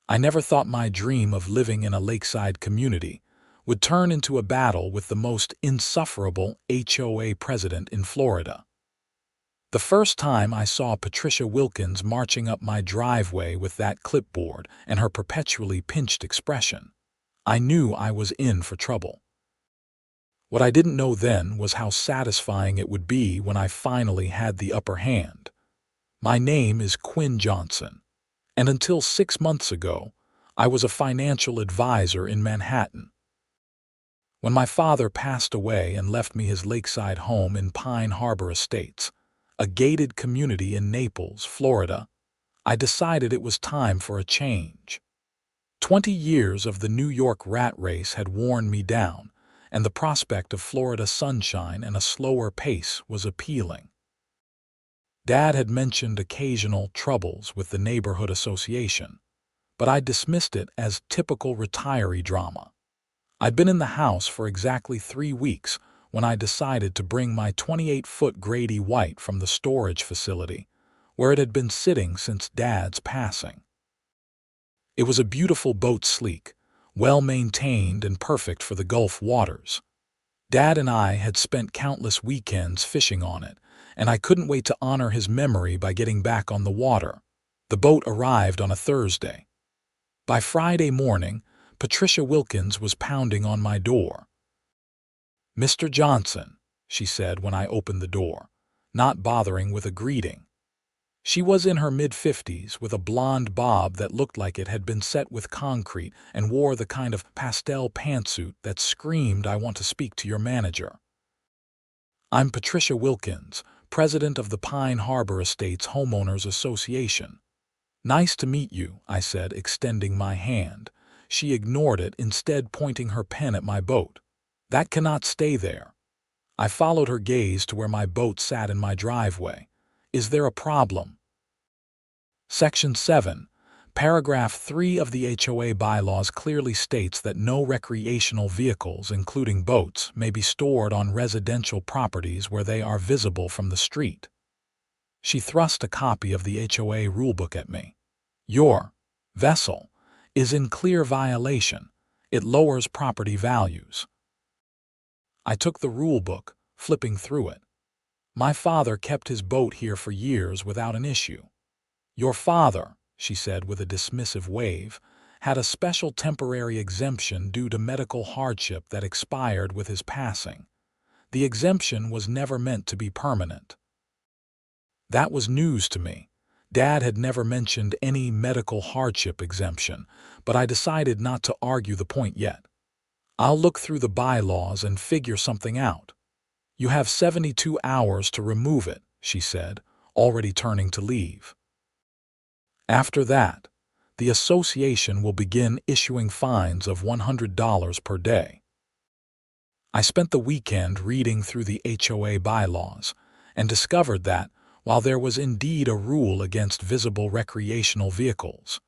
I never thought my dream of living in a lakeside community would turn into a battle with the most insufferable HOA president in Florida. The first time I saw Patricia Wilkins marching up my driveway with that clipboard and her perpetually pinched expression, I knew I was in for trouble. What I didn't know then was how satisfying it would be when I finally had the upper hand. My name is Quinn Johnson, and until 6 months ago, I was a financial advisor in Manhattan. When my father passed away and left me his lakeside home in Pine Harbor Estates, a gated community in Naples, Florida, I decided it was time for a change. 20 years of the New York rat race had worn me down, and the prospect of Florida sunshine and a slower pace was appealing. Dad had mentioned occasional troubles with the neighborhood association, but I dismissed it as typical retiree drama. I'd been in the house for exactly 3 weeks when I decided to bring my 28-foot Grady White from the storage facility, where it had been sitting since Dad's passing. It was a beautiful boat, sleek, well-maintained and perfect for the Gulf waters. Dad and I had spent countless weekends fishing on it, and I couldn't wait to honor his memory by getting back on the water. The boat arrived on a Thursday. By Friday morning, Patricia Wilkins was pounding on my door. "Mr. Johnson," she said when I opened the door, not bothering with a greeting. She was in her mid-50s with a blonde bob that looked like it had been set with concrete and wore the kind of pastel pantsuit that screamed, "I want to speak to your manager." "I'm Patricia Wilkins, president of the Pine Harbor Estates Homeowners Association." "Nice to meet you," I said, extending my hand. She ignored it, instead pointing her pen at my boat. "That cannot stay there." I followed her gaze to where my boat sat in my driveway. "Is there a problem?" Section 7, Paragraph 3 of the HOA bylaws clearly states that no recreational vehicles, including boats, may be stored on residential properties where they are visible from the street. She thrust a copy of the HOA rulebook at me. "Your vessel is in clear violation. It lowers property values." I took the rulebook, flipping through it. "My father kept his boat here for years without an issue." "Your father," she said with a dismissive wave, "had a special temporary exemption due to medical hardship that expired with his passing. The exemption was never meant to be permanent." That was news to me. Dad had never mentioned any medical hardship exemption, but I decided not to argue the point yet. "I'll look through the bylaws and figure something out." "You have 72 hours to remove it," she said, already turning to leave. "After that, the association will begin issuing fines of $100 per day." I spent the weekend reading through the HOA bylaws and discovered that, while there was indeed a rule against visible recreational vehicles,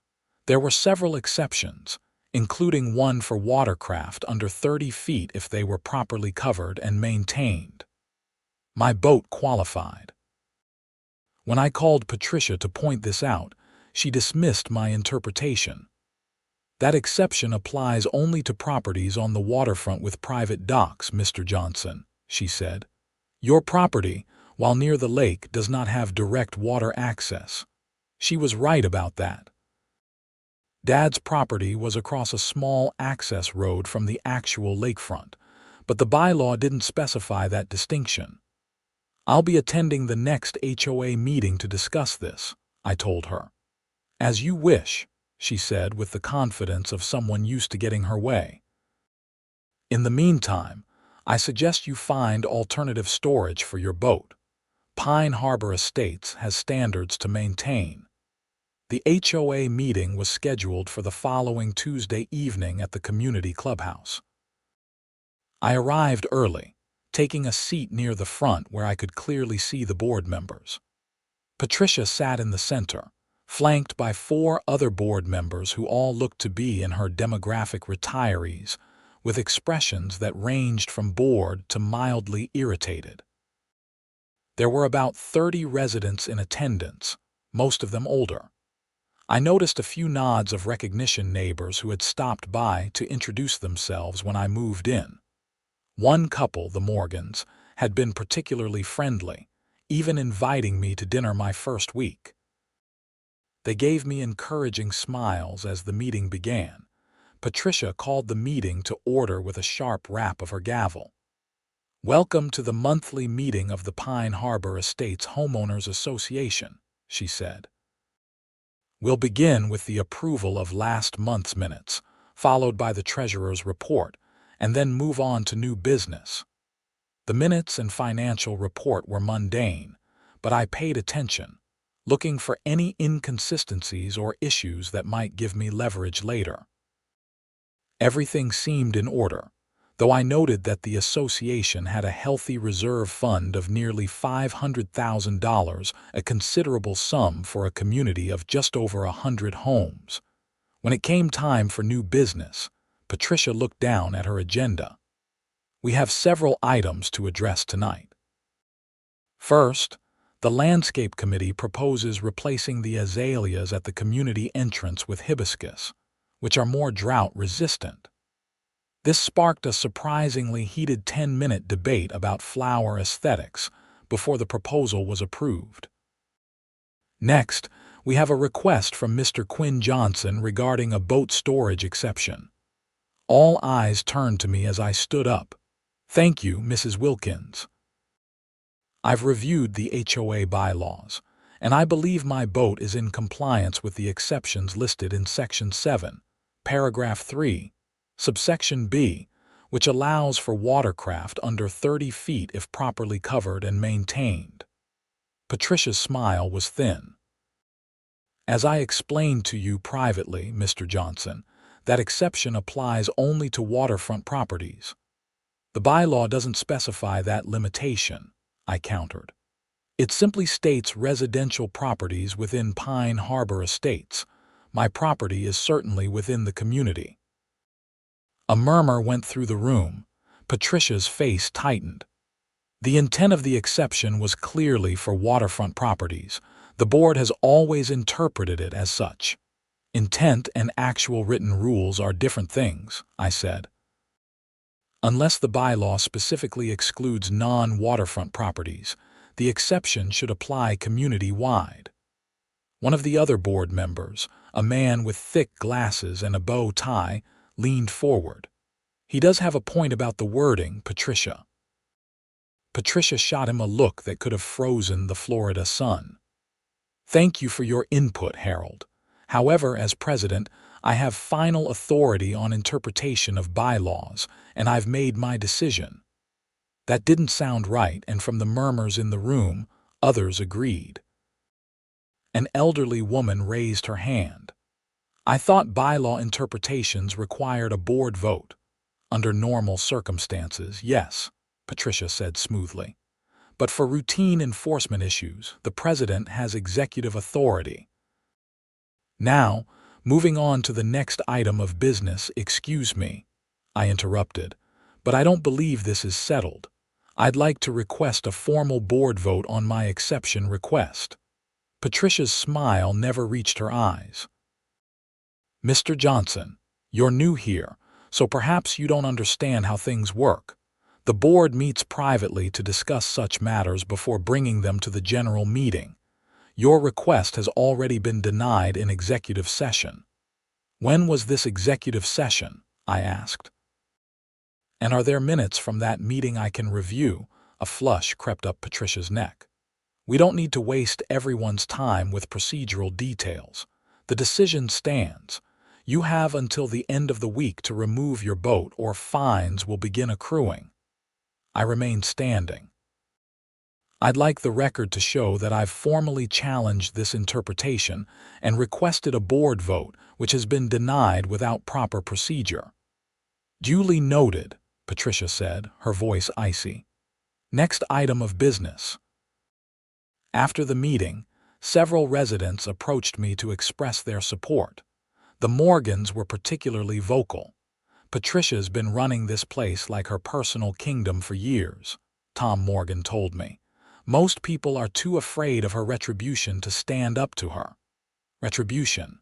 there were several exceptions, including one for watercraft under 30 feet if they were properly covered and maintained. My boat qualified. When I called Patricia to point this out, she dismissed my interpretation. "That exception applies only to properties on the waterfront with private docks, Mr. Johnson," she said. "Your property, while near the lake, does not have direct water access." She was right about that. Dad's property was across a small access road from the actual lakefront, but the bylaw didn't specify that distinction. "I'll be attending the next HOA meeting to discuss this," I told her. "As you wish," she said with the confidence of someone used to getting her way. "In the meantime, I suggest you find alternative storage for your boat. Pine Harbor Estates has standards to maintain." The HOA meeting was scheduled for the following Tuesday evening at the community clubhouse. I arrived early, taking a seat near the front where I could clearly see the board members. Patricia sat in the center, flanked by 4 other board members who all looked to be in her demographic retirees, with expressions that ranged from bored to mildly irritated. There were about 30 residents in attendance, most of them older. I noticed a few nods of recognition, neighbors who had stopped by to introduce themselves when I moved in. One couple, the Morgans, had been particularly friendly, even inviting me to dinner my first week. They gave me encouraging smiles as the meeting began. Patricia called the meeting to order with a sharp rap of her gavel. "Welcome to the monthly meeting of the Pine Harbor Estates Homeowners Association," she said. "We'll begin with the approval of last month's minutes, followed by the treasurer's report, and then move on to new business." The minutes and financial report were mundane, but I paid attention, looking for any inconsistencies or issues that might give me leverage later. Everything seemed in order, though I noted that the association had a healthy reserve fund of nearly $500,000, a considerable sum for a community of just over 100 homes. When it came time for new business, Patricia looked down at her agenda. "We have several items to address tonight. First, the Landscape Committee proposes replacing the azaleas at the community entrance with hibiscus, which are more drought-resistant." This sparked a surprisingly heated 10-minute debate about flower aesthetics before the proposal was approved. Next, we have a request from Mr. Quinn Johnson regarding a boat storage exception. All eyes turned to me as I stood up. "Thank you, Mrs. Wilkins. I've reviewed the HOA bylaws, and I believe my boat is in compliance with the exceptions listed in Section 7, Paragraph 3, Subsection B, which allows for watercraft under 30 feet if properly covered and maintained." Patricia's smile was thin. "As I explained to you privately, Mr. Johnson, that exception applies only to waterfront properties. The bylaw doesn't specify that limitation," I countered. "It simply states residential properties within Pine Harbor Estates. My property is certainly within the community." A murmur went through the room. Patricia's face tightened. The intent of the exception was clearly for waterfront properties. The board has always interpreted it as such. "Intent and actual written rules are different things," I said. "Unless the bylaw specifically excludes non-waterfront properties, the exception should apply community-wide." One of the other board members, a man with thick glasses and a bow tie, leaned forward. "He does have a point about the wording, Patricia." Patricia shot him a look that could have frozen the Florida sun. "Thank you for your input, Harold. However, as president, I have final authority on interpretation of bylaws, and I've made my decision." That didn't sound right, and from the murmurs in the room, others agreed. An elderly woman raised her hand. "I thought bylaw interpretations required a board vote." "Under normal circumstances, yes," Patricia said smoothly. "But for routine enforcement issues, the president has executive authority." "Now, moving on to the next item of business." "Excuse me," I interrupted, "but I don't believe this is settled. I'd like to request a formal board vote on my exception request." Patricia's smile never reached her eyes. "Mr. Johnson, you're new here, so perhaps you don't understand how things work. The board meets privately to discuss such matters before bringing them to the general meeting. Your request has already been denied in executive session." "When was this executive session?" I asked. "And are there minutes from that meeting I can review?" A flush crept up Patricia's neck. "We don't need to waste everyone's time with procedural details. The decision stands. You have until the end of the week to remove your boat or fines will begin accruing." I remained standing. "I'd like the record to show that I've formally challenged this interpretation and requested a board vote, which has been denied without proper procedure." "Duly noted," Patricia said, her voice icy. "Next item of business." After the meeting, several residents approached me to express their support. The Morgans were particularly vocal. "Patricia's been running this place like her personal kingdom for years," Tom Morgan told me. "Most people are too afraid of her retribution to stand up to her." Retribution?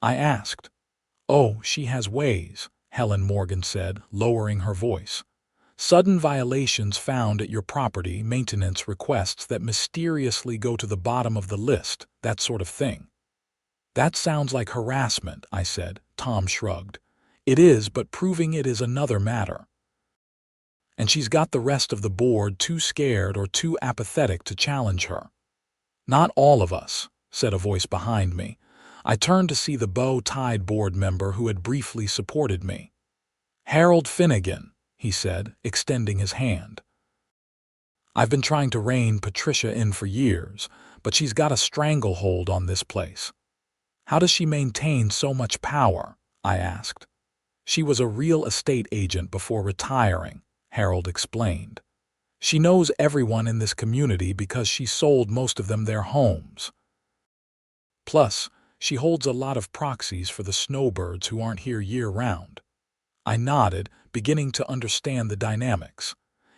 I asked. Oh, she has ways, Helen Morgan said, lowering her voice. Sudden violations found at your property, maintenance requests that mysteriously go to the bottom of the list, that sort of thing. That sounds like harassment, I said. Tom shrugged. It is, but proving it is another matter. And she's got the rest of the board too scared or too apathetic to challenge her. Not all of us, said a voice behind me. I turned to see the bow-tied board member who had briefly supported me. Harold Finnegan, he said, extending his hand. I've been trying to rein Patricia in for years, but she's got a stranglehold on this place. How does she maintain so much power? I asked. She was a real estate agent before retiring, Harold explained. She knows everyone in this community because she sold most of them their homes. Plus, she holds a lot of proxies for the snowbirds who aren't here year-round. I nodded, beginning to understand the dynamics.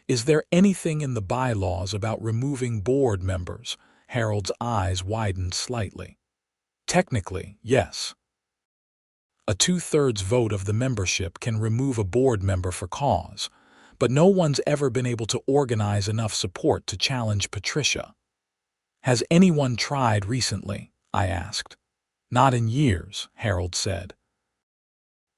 Is there anything in the bylaws about removing board members? Harold's eyes widened slightly. Technically, yes. A 2/3 vote of the membership can remove a board member for cause, but no one's ever been able to organize enough support to challenge Patricia. Has anyone tried recently? I asked. Not in years, Harold said.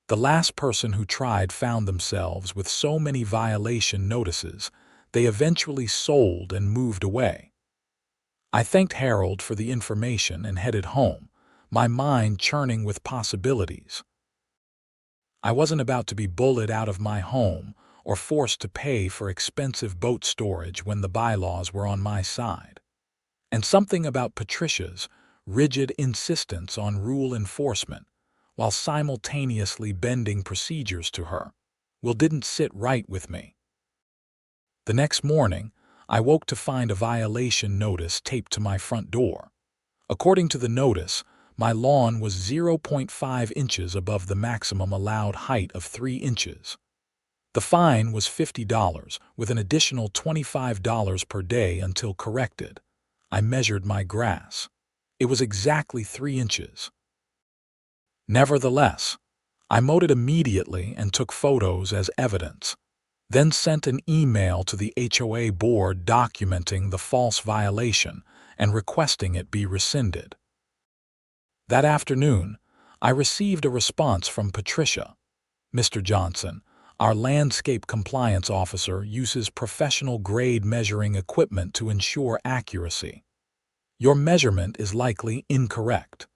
The last person who tried found themselves with so many violation notices, they eventually sold and moved away. I thanked Harold for the information and headed home, my mind churning with possibilities. I wasn't about to be bullied out of my home or forced to pay for expensive boat storage when the bylaws were on my side. And something about Patricia's rigid insistence on rule enforcement, while simultaneously bending procedures to her, didn't sit right with me. The next morning, I woke to find a violation notice taped to my front door. According to the notice, my lawn was 0.5 inches above the maximum allowed height of 3 inches. The fine was $50, with an additional $25 per day until corrected. I measured my grass. It was exactly 3 inches. Nevertheless, I mowed it immediately and took photos as evidence, then sent an email to the HOA board documenting the false violation and requesting it be rescinded. That afternoon, I received a response from Patricia. Mr. Johnson, our landscape compliance officer, uses professional grade measuring equipment to ensure accuracy. Your measurement is likely incorrect.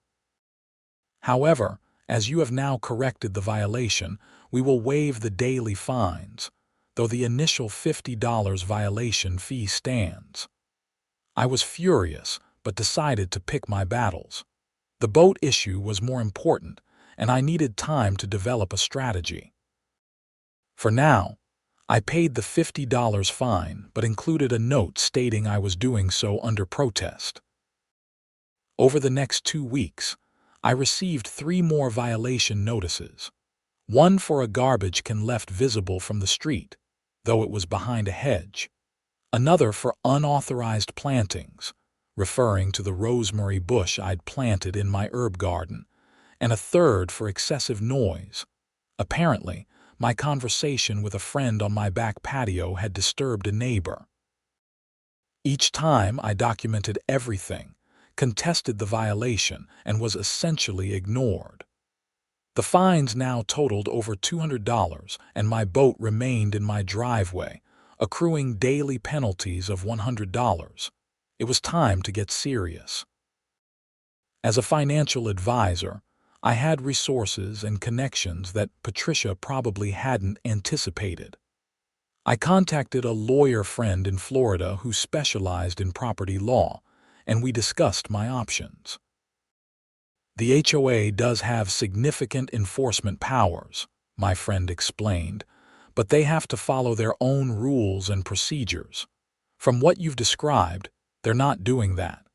However, as you have now corrected the violation, we will waive the daily fines, though the initial $50 violation fee stands. I was furious, but decided to pick my battles. The boat issue was more important, and I needed time to develop a strategy. For now, I paid the $50 fine, but included a note stating I was doing so under protest. Over the next 2 weeks, I received 3 more violation notices. One for a garbage can left visible from the street, though it was behind a hedge. Another for unauthorized plantings, referring to the rosemary bush I'd planted in my herb garden, and a third for excessive noise. Apparently, my conversation with a friend on my back patio had disturbed a neighbor. Each time I documented everything, contested the violation, and was essentially ignored. The fines now totaled over $200, and my boat remained in my driveway, accruing daily penalties of $100. It was time to get serious. As a financial advisor, I had resources and connections that Patricia probably hadn't anticipated. I contacted a lawyer friend in Florida who specialized in property law, and we discussed my options. The HOA does have significant enforcement powers, my friend explained, but they have to follow their own rules and procedures. From what you've described, they're not doing that.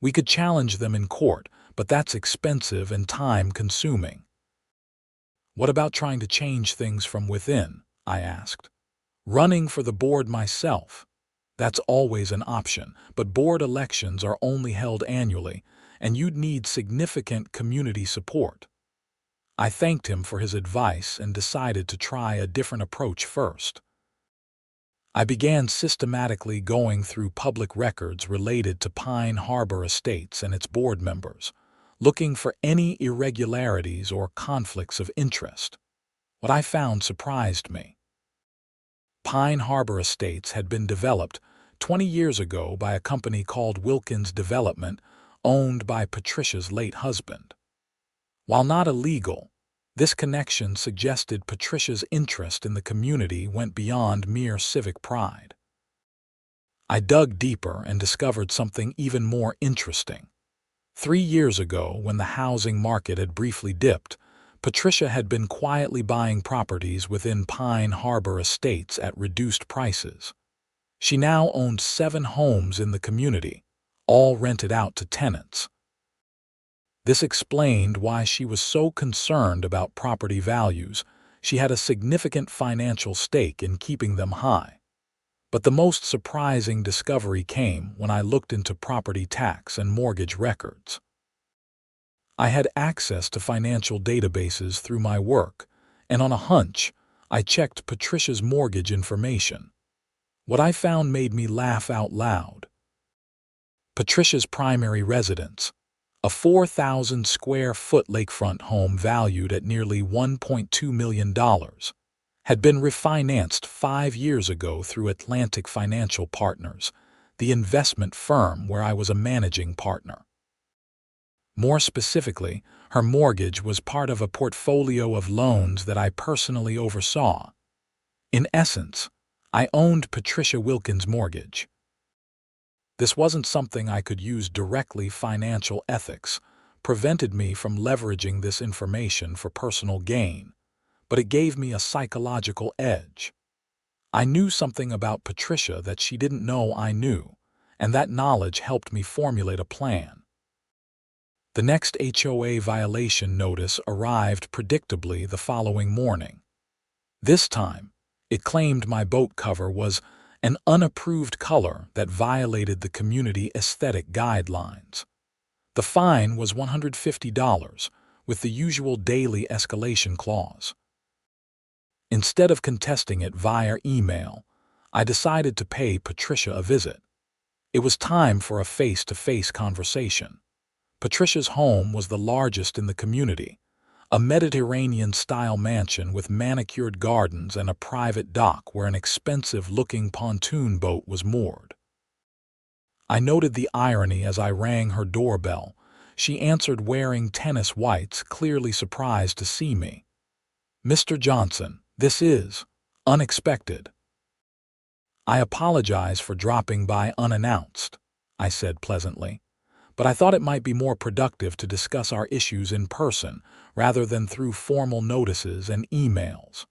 We could challenge them in court, but that's expensive and time-consuming. What about trying to change things from within? I asked. Running for the board myself. That's always an option, but board elections are only held annually, and you'd need significant community support. I thanked him for his advice and decided to try a different approach first. I began systematically going through public records related to Pine Harbor Estates and its board members, looking for any irregularities or conflicts of interest. What I found surprised me. Pine Harbor Estates had been developed 20 years ago by a company called Wilkins Development, owned by Patricia's late husband. While not illegal, this connection suggested Patricia's interest in the community went beyond mere civic pride. I dug deeper and discovered something even more interesting. 3 years ago, when the housing market had briefly dipped, Patricia had been quietly buying properties within Pine Harbor Estates at reduced prices. She now owned 7 homes in the community, all rented out to tenants. This explained why she was so concerned about property values. She had a significant financial stake in keeping them high. But the most surprising discovery came when I looked into property tax and mortgage records. I had access to financial databases through my work, and on a hunch, I checked Patricia's mortgage information. What I found made me laugh out loud. Patricia's primary residence, a 4,000-square-foot lakefront home valued at nearly $1.2 million, had been refinanced 5 years ago through Atlantic Financial Partners, the investment firm where I was a managing partner. More specifically, her mortgage was part of a portfolio of loans that I personally oversaw. In essence, I owned Patricia Wilkins' mortgage. This wasn't something I could use directly. Financial ethics prevented me from leveraging this information for personal gain, but it gave me a psychological edge. I knew something about Patricia that she didn't know I knew, and that knowledge helped me formulate a plan. The next HOA violation notice arrived predictably the following morning. This time, it claimed my boat cover was an unapproved color that violated the community aesthetic guidelines. The fine was $150, with the usual daily escalation clause. Instead of contesting it via email, I decided to pay Patricia a visit. It was time for a face-to-face conversation. Patricia's home was the largest in the community, a Mediterranean-style mansion with manicured gardens and a private dock where an expensive-looking pontoon boat was moored. I noted the irony as I rang her doorbell. She answered wearing tennis whites, clearly surprised to see me. "Mr. Johnson, this is unexpected." "I apologize for dropping by unannounced," I said pleasantly, "but I thought it might be more productive to discuss our issues in person rather than through formal notices and emails."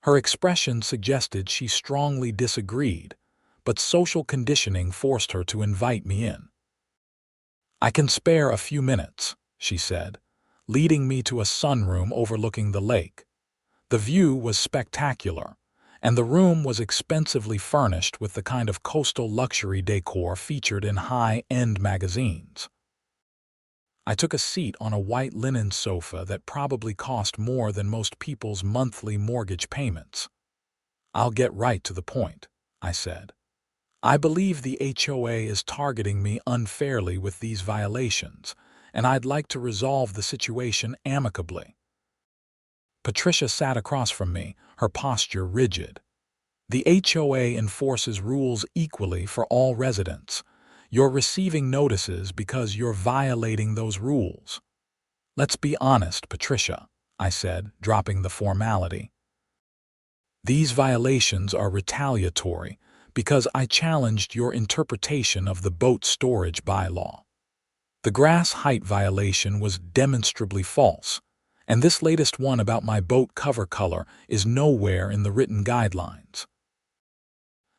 Her expression suggested she strongly disagreed, but social conditioning forced her to invite me in. "I can spare a few minutes," she said, leading me to a sunroom overlooking the lake. The view was spectacular, and the room was expensively furnished with the kind of coastal luxury decor featured in high-end magazines. I took a seat on a white linen sofa that probably cost more than most people's monthly mortgage payments. "I'll get right to the point," I said. "I believe the HOA is targeting me unfairly with these violations, and I'd like to resolve the situation amicably." Patricia sat across from me, her posture rigid. "The HOA enforces rules equally for all residents. You're receiving notices because you're violating those rules." "Let's be honest, Patricia," I said, dropping the formality. "These violations are retaliatory because I challenged your interpretation of the boat storage bylaw. The grass height violation was demonstrably false, and this latest one about my boat cover color is nowhere in the written guidelines."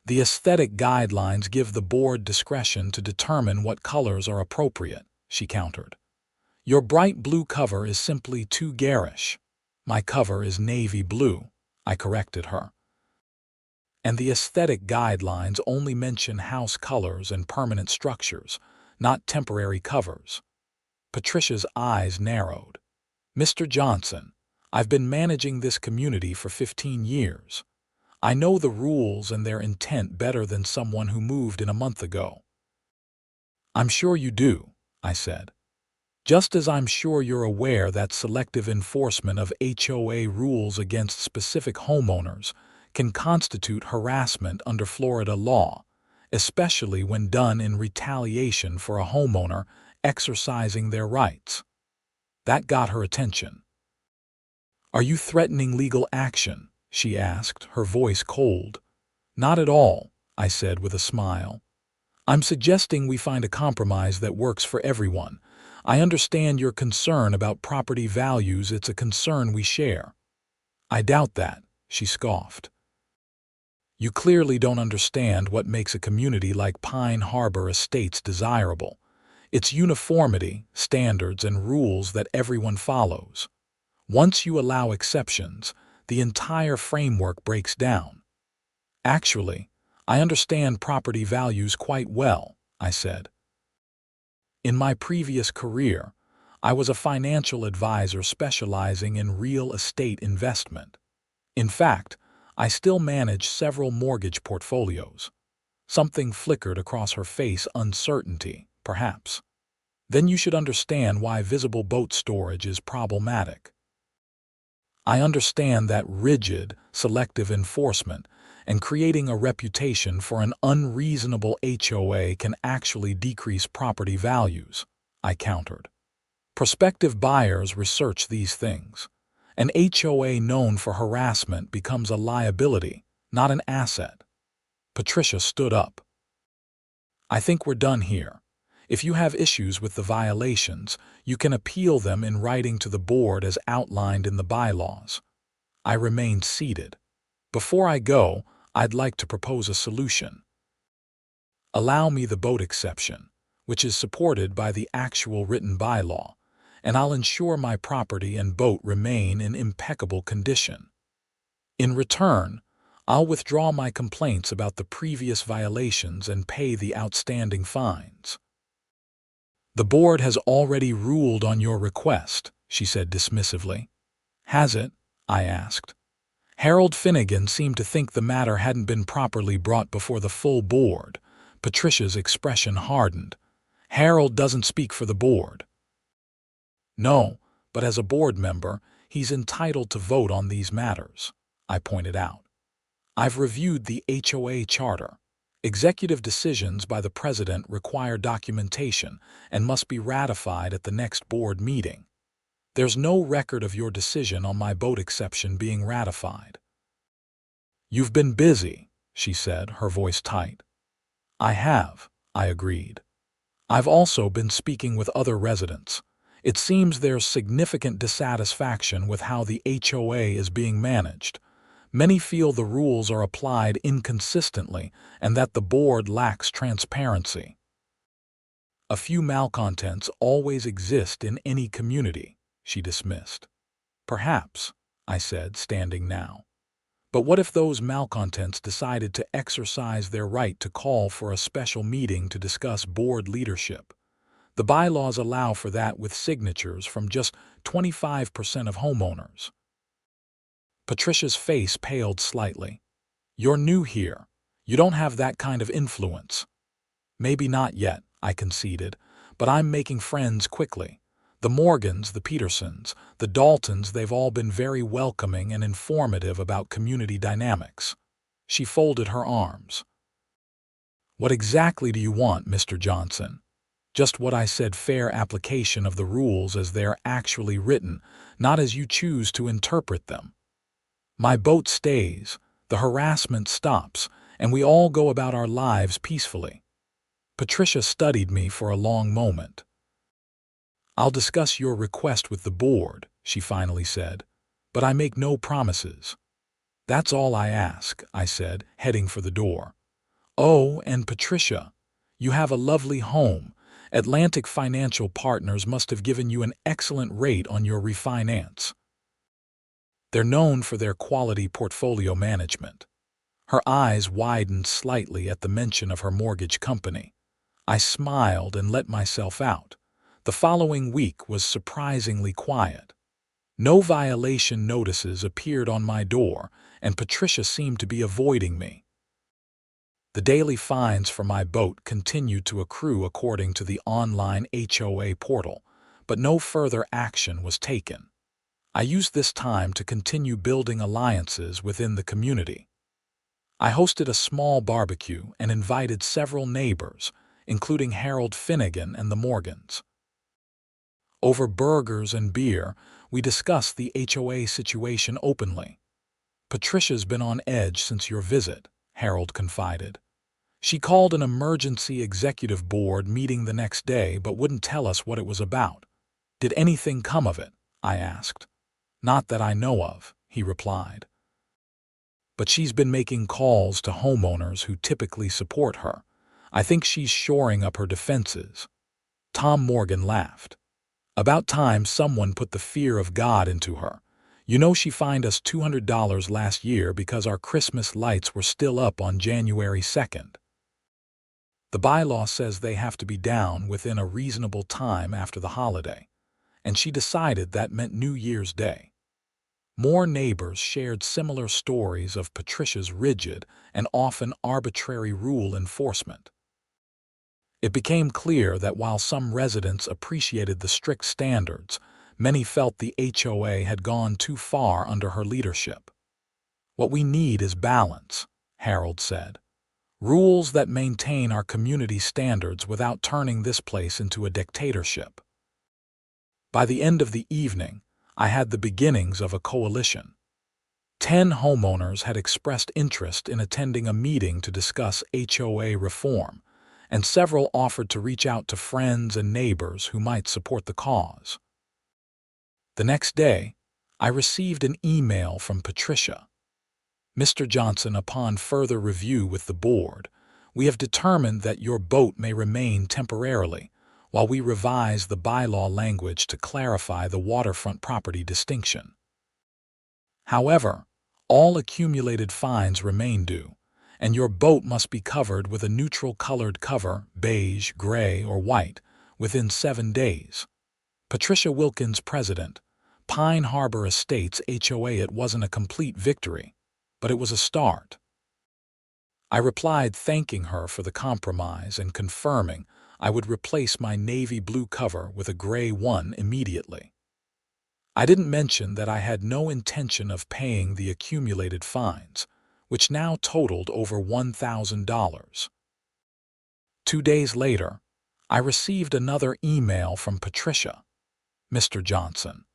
"The aesthetic guidelines give the board discretion to determine what colors are appropriate," she countered. "Your bright blue cover is simply too garish." "My cover is navy blue," I corrected her. "And the aesthetic guidelines only mention house colors and permanent structures, not temporary covers." Patricia's eyes narrowed. "Mr. Johnson, I've been managing this community for 15 years. I know the rules and their intent better than someone who moved in a month ago." "I'm sure you do," I said. "Just as I'm sure you're aware that selective enforcement of HOA rules against specific homeowners can constitute harassment under Florida law, especially when done in retaliation for a homeowner exercising their rights." That got her attention. "Are you threatening legal action?" she asked, her voice cold. "Not at all," I said with a smile. "I'm suggesting we find a compromise that works for everyone. I understand your concern about property values. It's a concern we share." "I doubt that," she scoffed. "You clearly don't understand what makes a community like Pine Harbor Estates desirable. It's uniformity, standards, and rules that everyone follows. Once you allow exceptions, the entire framework breaks down." "Actually, I understand property values quite well," I said. "In my previous career, I was a financial advisor specializing in real estate investment. In fact, I still manage several mortgage portfolios." Something flickered across her face. "Uncertainty, perhaps. Then you should understand why visible boat storage is problematic." "I understand that rigid, selective enforcement and creating a reputation for an unreasonable HOA can actually decrease property values," I countered. "Prospective buyers research these things. An HOA known for harassment becomes a liability, not an asset." Patricia stood up. "I think we're done here. If you have issues with the violations, you can appeal them in writing to the board as outlined in the bylaws." I remained seated. "Before I go, I'd like to propose a solution. Allow me the boat exception, which is supported by the actual written bylaw, and I'll ensure my property and boat remain in impeccable condition. In return, I'll withdraw my complaints about the previous violations and pay the outstanding fines." "The board has already ruled on your request," she said dismissively. "Has it?" I asked. Harold Finnegan seemed to think the matter hadn't been properly brought before the full board. Patricia's expression hardened. "Harold doesn't speak for the board." "No, but as a board member, he's entitled to vote on these matters," I pointed out. "I've reviewed the HOA charter. Executive decisions by the president require documentation and must be ratified at the next board meeting. There's no record of your decision on my boat exception being ratified." "You've been busy," she said, her voice tight. "I have," I agreed. "I've also been speaking with other residents. It seems there's significant dissatisfaction with how the HOA is being managed. Many feel the rules are applied inconsistently and that the board lacks transparency." "A few malcontents always exist in any community," she dismissed. "Perhaps," I said, standing now. "But what if those malcontents decided to exercise their right to call for a special meeting to discuss board leadership? The bylaws allow for that with signatures from just 25% of homeowners." Patricia's face paled slightly. "You're new here. You don't have that kind of influence." "Maybe not yet," I conceded, "but I'm making friends quickly. The Morgans, the Petersons, the Daltons, they've all been very welcoming and informative about community dynamics." She folded her arms. "What exactly do you want, Mr. Johnson?" "Just what I said, fair application of the rules as they're actually written, not as you choose to interpret them. My boat stays, the harassment stops, and we all go about our lives peacefully." Patricia studied me for a long moment. "I'll discuss your request with the board," she finally said, "but I make no promises." "That's all I ask," I said, heading for the door. "Oh, and Patricia, you have a lovely home. Atlantic Financial Partners must have given you an excellent rate on your refinance. They're known for their quality portfolio management." Her eyes widened slightly at the mention of her mortgage company. I smiled and let myself out. The following week was surprisingly quiet. No violation notices appeared on my door, and Patricia seemed to be avoiding me. The daily fines for my boat continued to accrue according to the online HOA portal, but no further action was taken. I used this time to continue building alliances within the community. I hosted a small barbecue and invited several neighbors, including Harold Finnegan and the Morgans. Over burgers and beer, we discussed the HOA situation openly. "Patricia's been on edge since your visit," Harold confided. "She called an emergency executive board meeting the next day but wouldn't tell us what it was about." "Did anything come of it?" I asked. "Not that I know of," he replied. "But she's been making calls to homeowners who typically support her. I think she's shoring up her defenses." Tom Morgan laughed. "About time someone put the fear of God into her. You know, she fined us $200 last year because our Christmas lights were still up on January 2nd. The bylaw says they have to be down within a reasonable time after the holiday, and she decided that meant New Year's Day." More neighbors shared similar stories of Patricia's rigid and often arbitrary rule enforcement. It became clear that while some residents appreciated the strict standards, many felt the HOA had gone too far under her leadership. "What we need is balance," Harold said. "Rules that maintain our community standards without turning this place into a dictatorship." By the end of the evening, I had the beginnings of a coalition. 10 homeowners had expressed interest in attending a meeting to discuss HOA reform, and several offered to reach out to friends and neighbors who might support the cause. The next day, I received an email from Patricia. "Mr. Johnson, upon further review with the board, we have determined that your boat may remain temporarily while we revise the bylaw language to clarify the waterfront property distinction. However, all accumulated fines remain due, and your boat must be covered with a neutral-colored cover, beige, gray, or white, within 7 days. Patricia Wilkins, President, Pine Harbor Estates HOA." It wasn't a complete victory, but it was a start. I replied thanking her for the compromise and confirming I would replace my navy blue cover with a gray one immediately. I didn't mention that I had no intention of paying the accumulated fines, which now totaled over $1,000. 2 days later, I received another email from Patricia. "Mr. Johnson,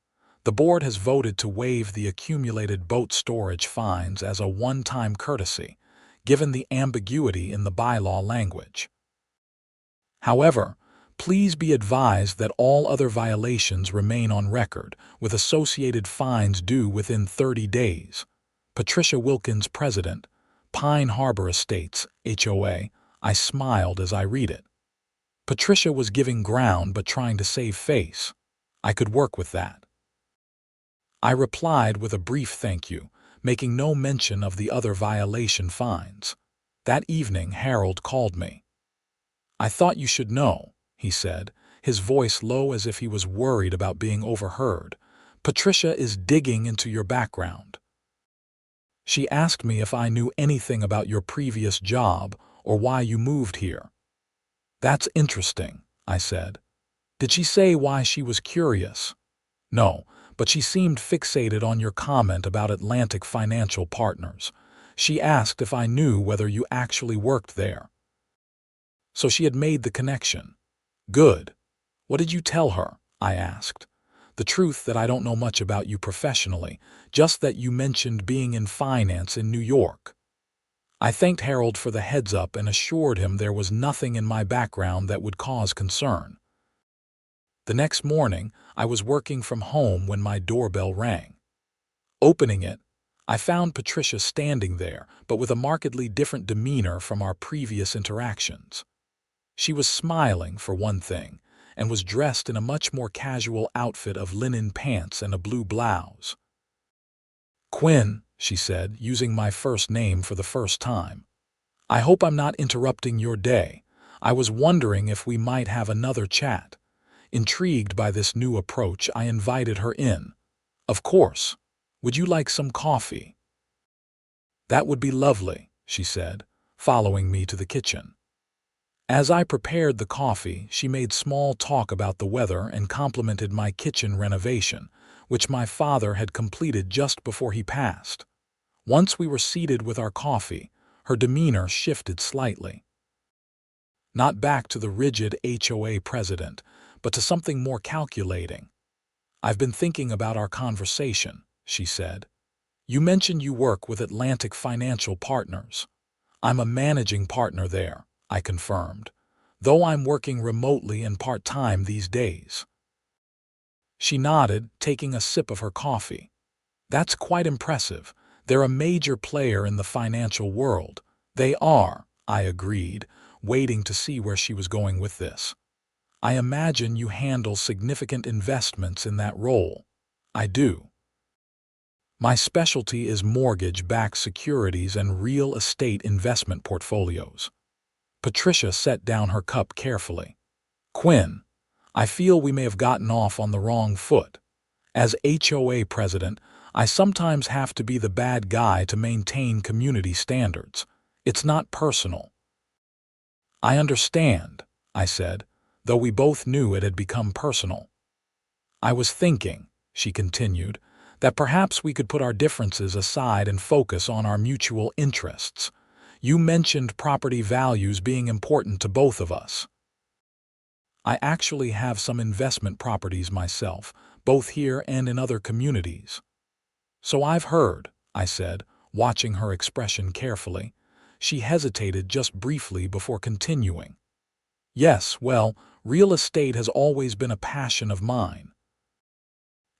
the board has voted to waive the accumulated boat storage fines as a one-time courtesy, given the ambiguity in the bylaw language. However, please be advised that all other violations remain on record, with associated fines due within 30 days. Patricia Wilkins, President, Pine Harbor Estates, HOA." I smiled as I read it. Patricia was giving ground but trying to save face. I could work with that. I replied with a brief thank you, making no mention of the other violation fines. That evening, Harold called me. "I thought you should know," he said, his voice low as if he was worried about being overheard. "Patricia is digging into your background. She asked me if I knew anything about your previous job or why you moved here." "That's interesting," I said. "Did she say why she was curious?" "No, but she seemed fixated on your comment about Atlantic Financial Partners. She asked if I knew whether you actually worked there." So she had made the connection. "Good. What did you tell her?" I asked. "The truth that I don't know much about you professionally, just that you mentioned being in finance in New York." I thanked Harold for the heads-up and assured him there was nothing in my background that would cause concern. The next morning, I was working from home when my doorbell rang. Opening it, I found Patricia standing there, but with a markedly different demeanor from our previous interactions. She was smiling, for one thing, and was dressed in a much more casual outfit of linen pants and a blue blouse. "Quinn," she said, using my first name for the first time. "I hope I'm not interrupting your day. I was wondering if we might have another chat. Intrigued by this new approach, I invited her in. "Of course. Would you like some coffee?" "That would be lovely," she said, following me to the kitchen. As I prepared the coffee, she made small talk about the weather and complimented my kitchen renovation, which my father had completed just before he passed. Once we were seated with our coffee, her demeanor shifted slightly. Not back to the rigid HOA president, but to something more calculating. "I've been thinking about our conversation," she said. "You mentioned you work with Atlantic Financial Partners." "I'm a managing partner there," I confirmed, "though I'm working remotely and part-time these days." She nodded, taking a sip of her coffee. "That's quite impressive. They're a major player in the financial world." "They are," I agreed, waiting to see where she was going with this. "I imagine you handle significant investments in that role." "I do. My specialty is mortgage-backed securities and real estate investment portfolios." Patricia set down her cup carefully. "Quinn, I feel we may have gotten off on the wrong foot. As HOA president, I sometimes have to be the bad guy to maintain community standards. It's not personal." "I understand," I said, though we both knew it had become personal. "I was thinking," she continued, "that perhaps we could put our differences aside and focus on our mutual interests. You mentioned property values being important to both of us." "I actually have some investment properties myself, both here and in other communities." "So I've heard," I said, watching her expression carefully. She hesitated just briefly before continuing. "Yes, well, real estate has always been a passion of mine.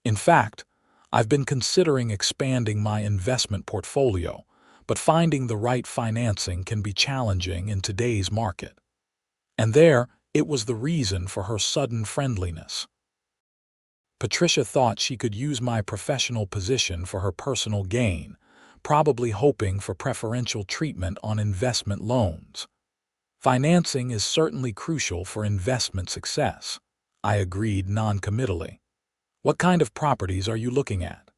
In fact, I've been considering expanding my investment portfolio, but finding the right financing can be challenging in today's market." And there, it was the reason for her sudden friendliness. Patricia thought she could use my professional position for her personal gain, probably hoping for preferential treatment on investment loans. "Financing is certainly crucial for investment success," I agreed non-committally. "What kind of properties are you looking at?"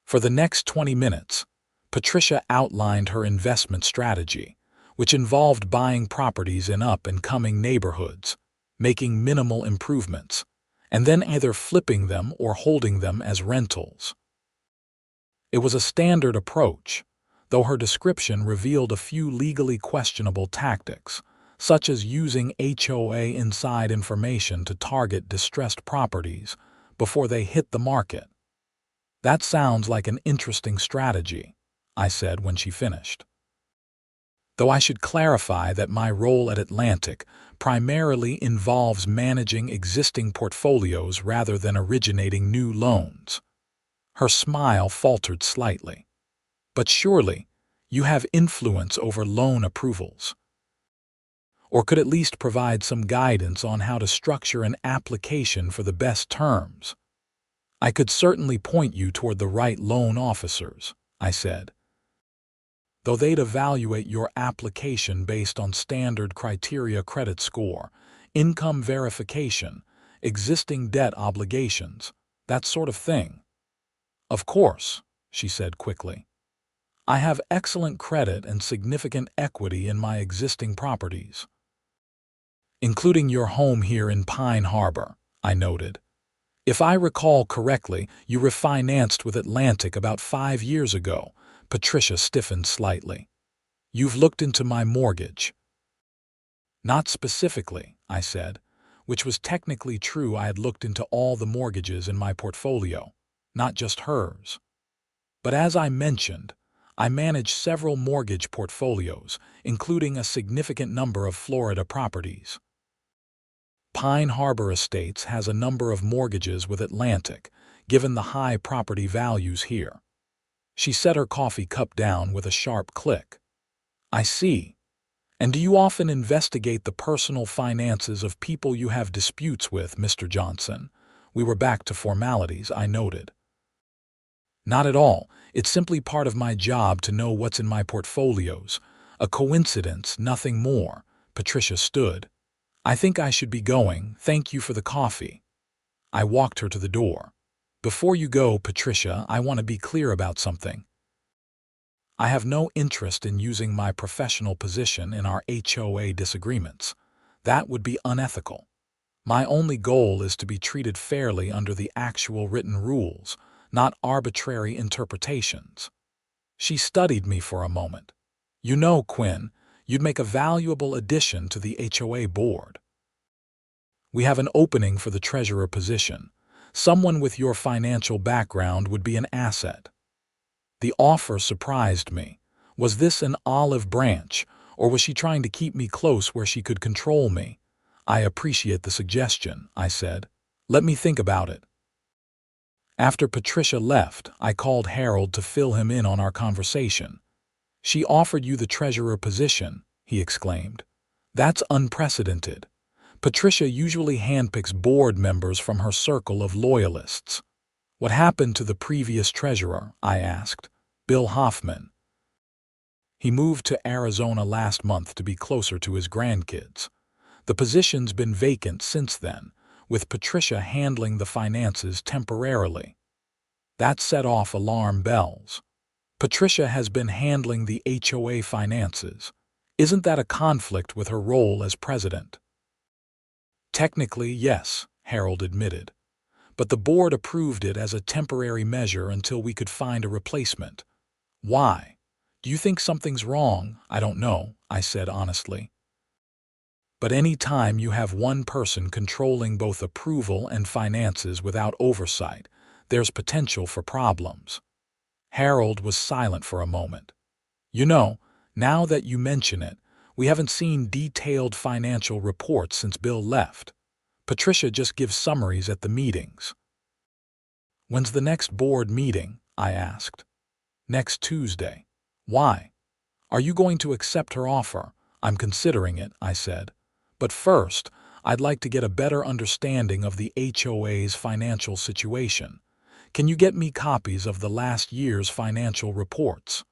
For the next 20 minutes, Patricia outlined her investment strategy, which involved buying properties in up-and-coming neighborhoods, making minimal improvements, and then either flipping them or holding them as rentals. It was a standard approach, though her description revealed a few legally questionable tactics, such as using HOA inside information to target distressed properties before they hit the market. "That sounds like an interesting strategy," I said when she finished. "Though I should clarify that my role at Atlantic primarily involves managing existing portfolios rather than originating new loans." Her smile faltered slightly. "But surely, you have influence over loan approvals, or could at least provide some guidance on how to structure an application for the best terms." "I could certainly point you toward the right loan officers," I said, "though they'd evaluate your application based on standard criteria: credit score, income verification, existing debt obligations, that sort of thing." "Of course," she said quickly. "I have excellent credit and significant equity in my existing properties." "Including your home here in Pine Harbor," I noted. "If I recall correctly, you refinanced with Atlantic about 5 years ago." Patricia stiffened slightly. "You've looked into my mortgage." "Not specifically," I said, which was technically true. I had looked into all the mortgages in my portfolio, not just hers. But as I mentioned, I manage several mortgage portfolios, including a significant number of Florida properties. Pine Harbor Estates has a number of mortgages with Atlantic, given the high property values here." She set her coffee cup down with a sharp click. "I see. And do you often investigate the personal finances of people you have disputes with, Mr. Johnson?" We were back to formalities, I noted. "Not at all. It's simply part of my job to know what's in my portfolios. A coincidence, nothing more." Patricia stood. I think I should be going. Thank you for the coffee. I walked her to the door. Before you go, Patricia, I want to be clear about something. I have no interest in using my professional position in our HOA disagreements. That would be unethical. My only goal is to be treated fairly under the actual written rules, not arbitrary interpretations. She studied me for a moment. You know, Quinn, you'd make a valuable addition to the HOA board. We have an opening for the treasurer position. Someone with your financial background would be an asset. The offer surprised me. Was this an olive branch, or was she trying to keep me close where she could control me? I appreciate the suggestion, I said. Let me think about it. After Patricia left, I called Harold to fill him in on our conversation. She offered you the treasurer position, he exclaimed. That's unprecedented. Patricia usually handpicks board members from her circle of loyalists. What happened to the previous treasurer? I asked. Bill Hoffman. He moved to Arizona last month to be closer to his grandkids. The position's been vacant since then, with Patricia handling the finances temporarily. That set off alarm bells. Patricia has been handling the HOA finances. Isn't that a conflict with her role as president? Technically, yes, Harold admitted. But the board approved it as a temporary measure until we could find a replacement. Why? Do you think something's wrong? I don't know, I said honestly. But any time you have one person controlling both approval and finances without oversight, there's potential for problems. Harold was silent for a moment. You know, now that you mention it, we haven't seen detailed financial reports since Bill left. Patricia just gives summaries at the meetings. When's the next board meeting? I asked. Next Tuesday. Why? Are you going to accept her offer? I'm considering it, I said. But first, I'd like to get a better understanding of the HOA's financial situation. Can you get me copies of the last year's financial reports?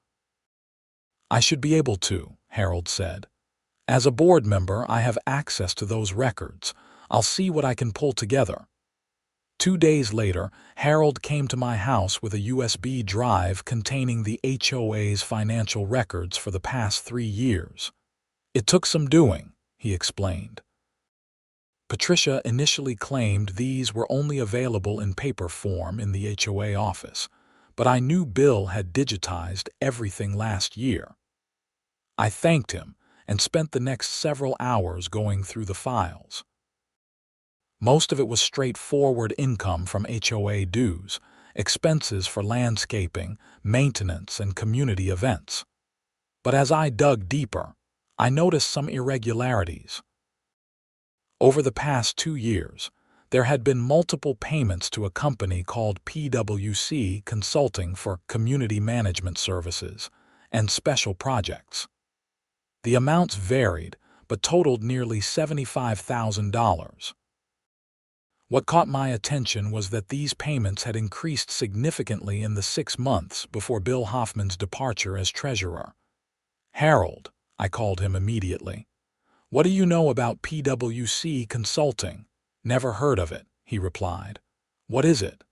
I should be able to, Harold said. As a board member, I have access to those records. I'll see what I can pull together. 2 days later, Harold came to my house with a USB drive containing the HOA's financial records for the past 3 years. It took some doing, he explained. Patricia initially claimed these were only available in paper form in the HOA office, but I knew Bill had digitized everything last year. I thanked him and spent the next several hours going through the files. Most of it was straightforward income from HOA dues, expenses for landscaping, maintenance, and community events. But as I dug deeper, I noticed some irregularities. Over the past 2 years, there had been multiple payments to a company called PwC Consulting for community management services and special projects. The amounts varied, but totaled nearly $75,000. What caught my attention was that these payments had increased significantly in the 6 months before Bill Hoffman's departure as treasurer. Harold, I called him immediately. What do you know about PwC Consulting? Never heard of it, he replied. What is it?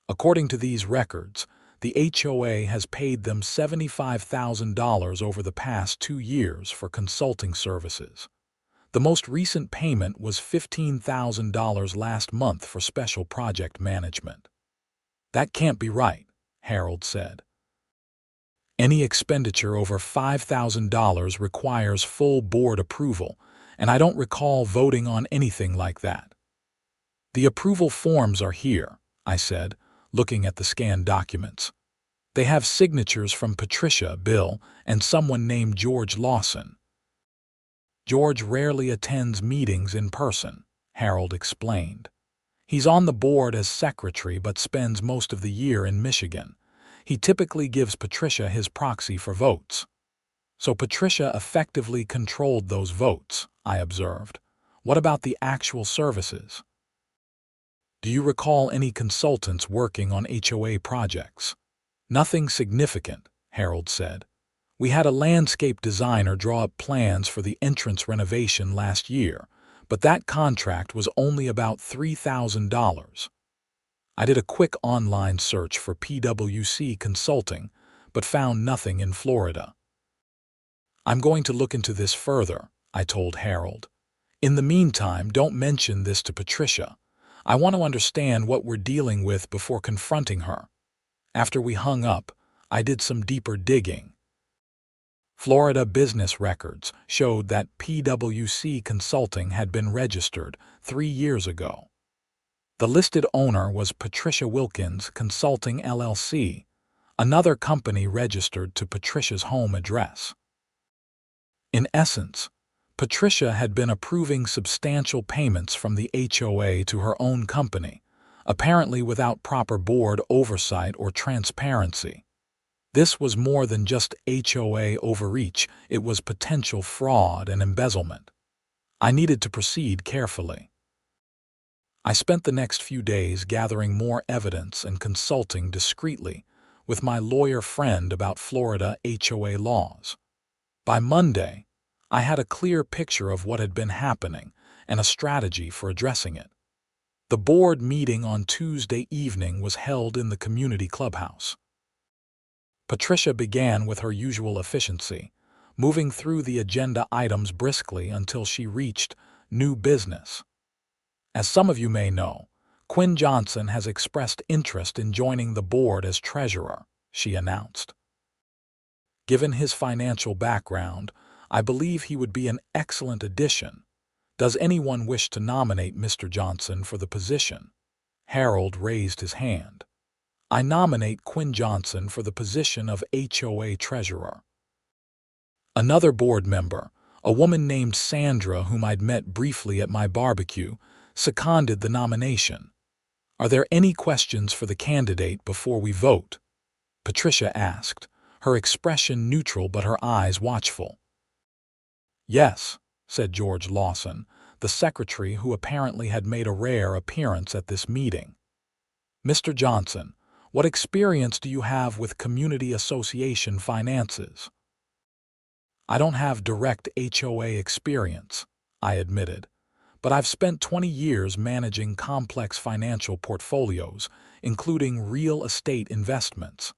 According to these records, the HOA has paid them $75,000 over the past 2 years for consulting services. The most recent payment was $15,000 last month for special project management. That can't be right, Harold said. Any expenditure over $5,000 requires full board approval, and I don't recall voting on anything like that. The approval forms are here, I said, looking at the scanned documents. They have signatures from Patricia, Bill, and someone named George Lawson. George rarely attends meetings in person, Harold explained. He's on the board as secretary but spends most of the year in Michigan. He typically gives Patricia his proxy for votes. So Patricia effectively controlled those votes, I observed. What about the actual services? Do you recall any consultants working on HOA projects? Nothing significant, Harold said. We had a landscape designer draw up plans for the entrance renovation last year, but that contract was only about $3,000. I did a quick online search for PwC consulting, but found nothing in Florida. I'm going to look into this further, I told Harold. In the meantime, don't mention this to Patricia. I want to understand what we're dealing with before confronting her. After we hung up, I did some deeper digging. Florida business records showed that PwC Consulting had been registered 3 years ago. The listed owner was Patricia Wilkins Consulting LLC, another company registered to Patricia's home address. In essence, Patricia had been approving substantial payments from the HOA to her own company, apparently without proper board oversight or transparency. This was more than just HOA overreach, it was potential fraud and embezzlement. I needed to proceed carefully. I spent the next few days gathering more evidence and consulting discreetly with my lawyer friend about Florida HOA laws. By Monday, I had a clear picture of what had been happening and a strategy for addressing it. The board meeting on Tuesday evening was held in the community clubhouse. Patricia began with her usual efficiency, moving through the agenda items briskly until she reached new business. As some of you may know, Quinn Johnson has expressed interest in joining the board as treasurer, she announced. Given his financial background, I believe he would be an excellent addition. Does anyone wish to nominate Mr. Johnson for the position? Harold raised his hand. I nominate Quinn Johnson for the position of HOA treasurer. Another board member, a woman named Sandra whom I'd met briefly at my barbecue, seconded the nomination. Are there any questions for the candidate before we vote? Patricia asked, her expression neutral but her eyes watchful. Yes, said George Lawson, the secretary who apparently had made a rare appearance at this meeting. Mr. Johnson, what experience do you have with community association finances? I don't have direct HOA experience, I admitted, but I've spent 20 years managing complex financial portfolios, including real estate investments.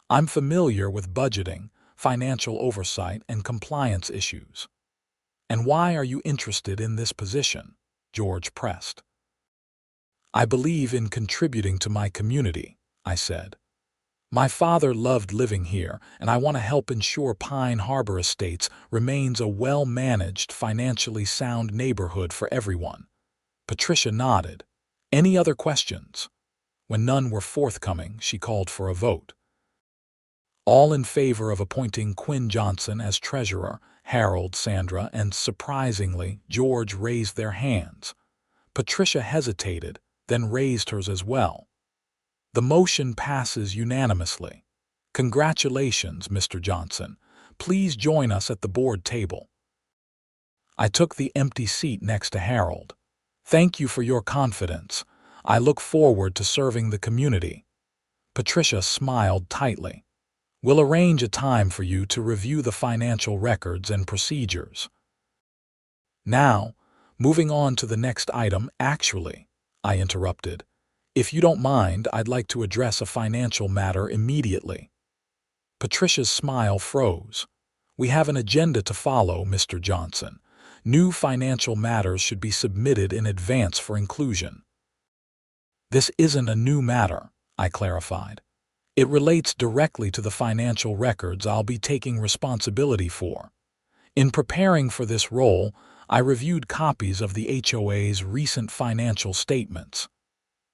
I'm familiar with budgeting, financial oversight, and compliance issues. And why are you interested in this position? George pressed. I believe in contributing to my community, I said. My father loved living here, and I want to help ensure Pine Harbor Estates remains a well-managed, financially sound neighborhood for everyone. Patricia nodded. Any other questions? When none were forthcoming, she called for a vote. All in favor of appointing Quinn Johnson as treasurer, Harold, Sandra, and, surprisingly, George raised their hands. Patricia hesitated, then raised hers as well. The motion passes unanimously. Congratulations, Mr. Johnson. Please join us at the board table. I took the empty seat next to Harold. Thank you for your confidence. I look forward to serving the community. Patricia smiled tightly. We'll arrange a time for you to review the financial records and procedures. Now, moving on to the next item, actually, I interrupted. If you don't mind, I'd like to address a financial matter immediately. Patricia's smile froze. We have an agenda to follow, Mr. Johnson. New financial matters should be submitted in advance for inclusion. This isn't a new matter, I clarified. It relates directly to the financial records I'll be taking responsibility for. In preparing for this role, I reviewed copies of the HOA's recent financial statements.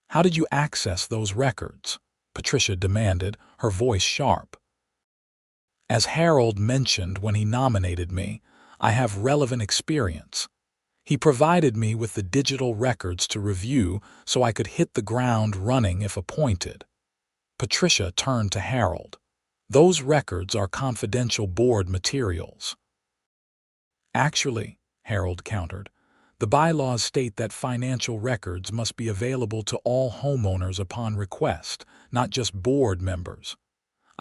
How did you access those records? Patricia demanded, her voice sharp. As Harold mentioned when he nominated me, I have relevant experience. He provided me with the digital records to review so I could hit the ground running if appointed. Patricia turned to Harold. Those records are confidential board materials. Actually, Harold countered, the bylaws state that financial records must be available to all homeowners upon request, not just board members.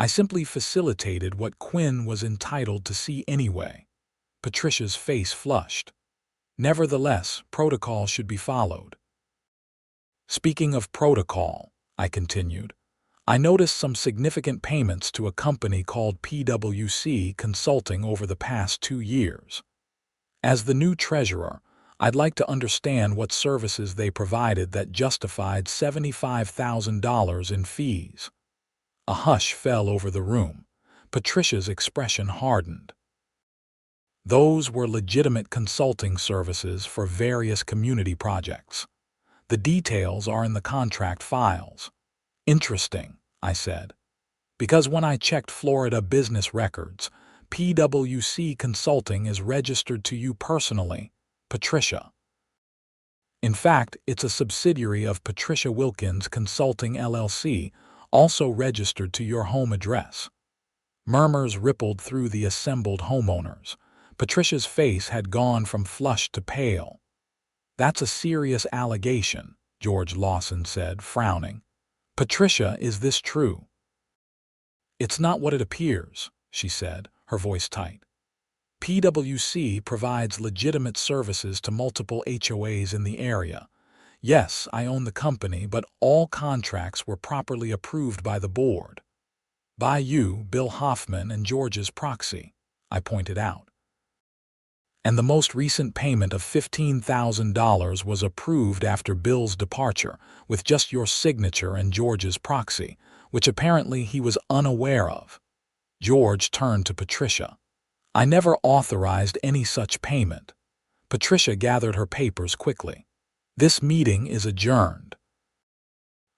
I simply facilitated what Quinn was entitled to see anyway. Patricia's face flushed. Nevertheless, protocol should be followed. Speaking of protocol, I continued, I noticed some significant payments to a company called PwC Consulting over the past 2 years. As the new treasurer, I'd like to understand what services they provided that justified $75,000 in fees. A hush fell over the room. Patricia's expression hardened. Those were legitimate consulting services for various community projects. The details are in the contract files. Interesting, I said, because when I checked Florida business records, PwC Consulting is registered to you personally, Patricia. In fact, it's a subsidiary of Patricia Wilkins Consulting LLC, also registered to your home address. Murmurs rippled through the assembled homeowners. Patricia's face had gone from flushed to pale. That's a serious allegation, George Lawson said, frowning. Patricia, is this true? It's not what it appears, she said, her voice tight. PwC provides legitimate services to multiple HOAs in the area. Yes, I own the company, but all contracts were properly approved by the board. By you, Bill Hoffman, and George's proxy, I pointed out. And the most recent payment of $15,000 was approved after Bill's departure, with just your signature and George's proxy, which apparently he was unaware of. George turned to Patricia. I never authorized any such payment. Patricia gathered her papers quickly. This meeting is adjourned.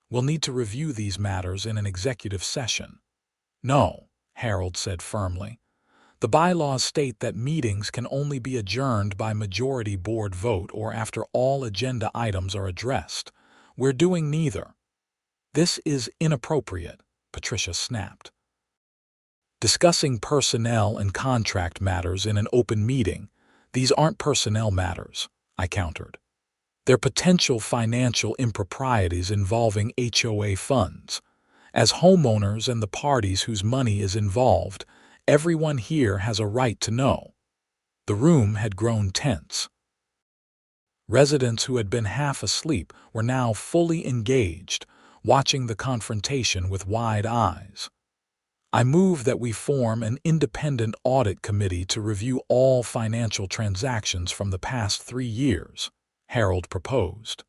We'll need to review these matters in an executive session. No, Harold said firmly. The bylaws state that meetings can only be adjourned by majority board vote or after all agenda items are addressed. We're doing neither. This is inappropriate, Patricia snapped. Discussing personnel and contract matters in an open meeting, these aren't personnel matters, I countered. They're potential financial improprieties involving HOA funds. As homeowners and the parties whose money is involved, everyone here has a right to know. The room had grown tense. Residents who had been half asleep were now fully engaged, watching the confrontation with wide eyes. I move that we form an independent audit committee to review all financial transactions from the past 3 years, Harold proposed.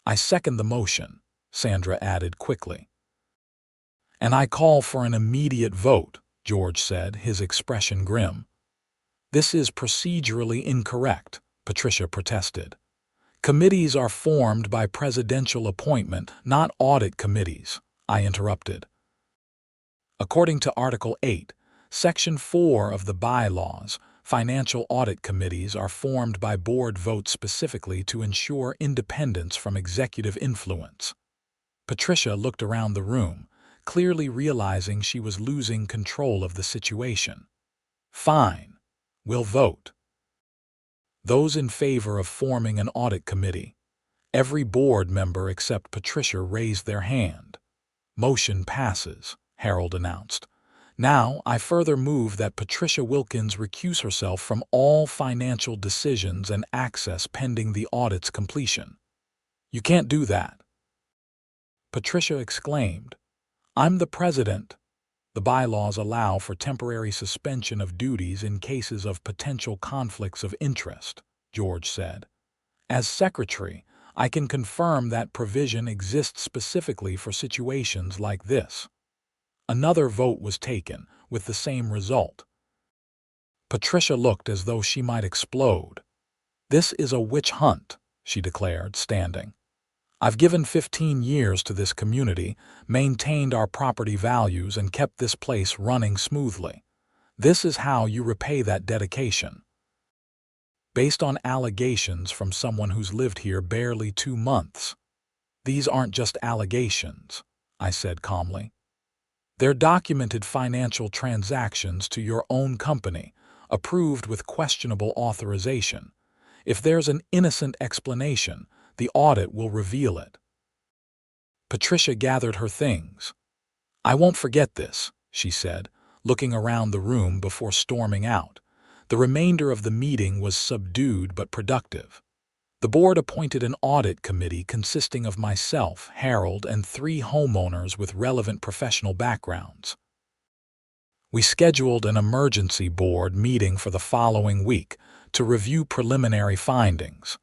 I second the motion, Sandra added quickly. And I call for an immediate vote, George said, his expression grim. This is procedurally incorrect, Patricia protested. Committees are formed by presidential appointment, not audit committees, I interrupted. According to Article 8, Section 4 of the bylaws, financial audit committees are formed by board vote specifically to ensure independence from executive influence. Patricia looked around the room, clearly realizing she was losing control of the situation. Fine. We'll vote. Those in favor of forming an audit committee. Every board member except Patricia raised their hand. Motion passes, Harold announced. Now, I further move that Patricia Wilkins recuse herself from all financial decisions and access pending the audit's completion. You can't do that. Patricia exclaimed. I'm the president. The bylaws allow for temporary suspension of duties in cases of potential conflicts of interest, George said. As secretary, I can confirm that provision exists specifically for situations like this. Another vote was taken, with the same result. Patricia looked as though she might explode. This is a witch hunt, she declared, standing. I've given 15 years to this community, maintained our property values, and kept this place running smoothly. This is how you repay that dedication. Based on allegations from someone who's lived here barely 2 months. These aren't just allegations, I said calmly. They're documented financial transactions to your own company, approved with questionable authorization. If there's an innocent explanation, the audit will reveal it. Patricia gathered her things. I won't forget this, she said, looking around the room before storming out. The remainder of the meeting was subdued but productive. The board appointed an audit committee consisting of myself, Harold, and 3 homeowners with relevant professional backgrounds. We scheduled an emergency board meeting for the following week to review preliminary findings.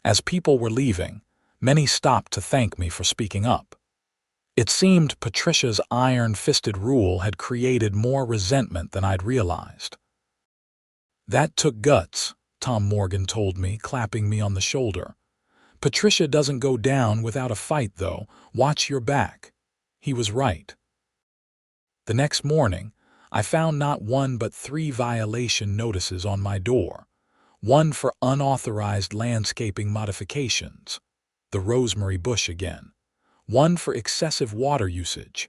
As people were leaving, many stopped to thank me for speaking up. It seemed Patricia's iron-fisted rule had created more resentment than I'd realized. "That took guts," Tom Morgan told me, clapping me on the shoulder. "Patricia doesn't go down without a fight, though. Watch your back." He was right. The next morning, I found not 1 but 3 violation notices on my door. 1 for unauthorized landscaping modifications, the rosemary bush again. 1 for excessive water usage.